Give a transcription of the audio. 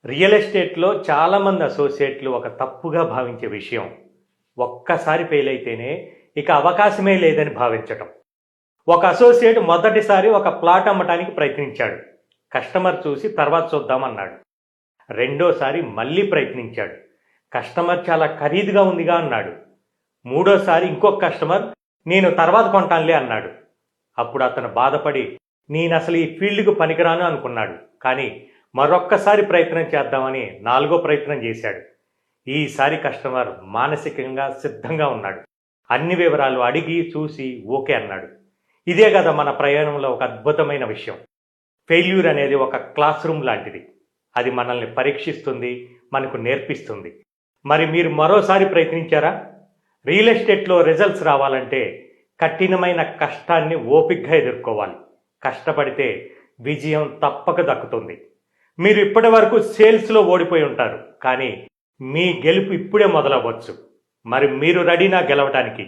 Real ఎస్టేట్లో చాలామంది అసోసియేట్లు ఒక తప్పుగా భావించే విషయం ఒక్కసారి ఫెయిల్ అయితేనే ఇక అవకాశమే లేదని భావించటం. ఒక అసోసియేట్ మొదటిసారి ఒక ప్లాట్ అమ్మటానికి ప్రయత్నించాడు. కస్టమర్ చూసి తర్వాత చూద్దామన్నాడు. రెండోసారి మళ్ళీ ప్రయత్నించాడు. కస్టమర్ చాలా ఖరీదుగా ఉందిగా అన్నాడు. మూడోసారి ఇంకొక కస్టమర్ నేను తర్వాత కొంటానులే అన్నాడు. అప్పుడు అతను బాధపడి నేను అసలు ఈ ఫీల్డ్కు పనికిరాను అనుకున్నాడు. కానీ మరొక్కసారి ప్రయత్నం చేద్దామని నాలుగో ప్రయత్నం చేశాడు. ఈసారి కస్టమర్ మానసికంగా సిద్ధంగా ఉన్నాడు. అన్ని వివరాలు అడిగి చూసి ఓకే అన్నాడు. ఇదే కదా మన ప్రయాణంలో ఒక అద్భుతమైన విషయం. ఫెయిల్యూర్ అనేది ఒక క్లాస్ రూమ్ లాంటిది. అది మనల్ని పరీక్షిస్తుంది, మనకు నేర్పిస్తుంది. మరి మీరు మరోసారి ప్రయత్నించారా? రియల్ ఎస్టేట్లో రిజల్ట్స్ రావాలంటే కఠినమైన కష్టాన్ని ఓపికగా ఎదుర్కోవాలి. కష్టపడితే విజయం తప్పక దక్కుతుంది. మీరు ఇప్పటి వరకు సేల్స్లో ఓడిపోయి ఉంటారు, కానీ మీ గెలుపు ఇప్పుడే మొదలవ్వచ్చు. మరి మీరు రెడీనా గెలవటానికి?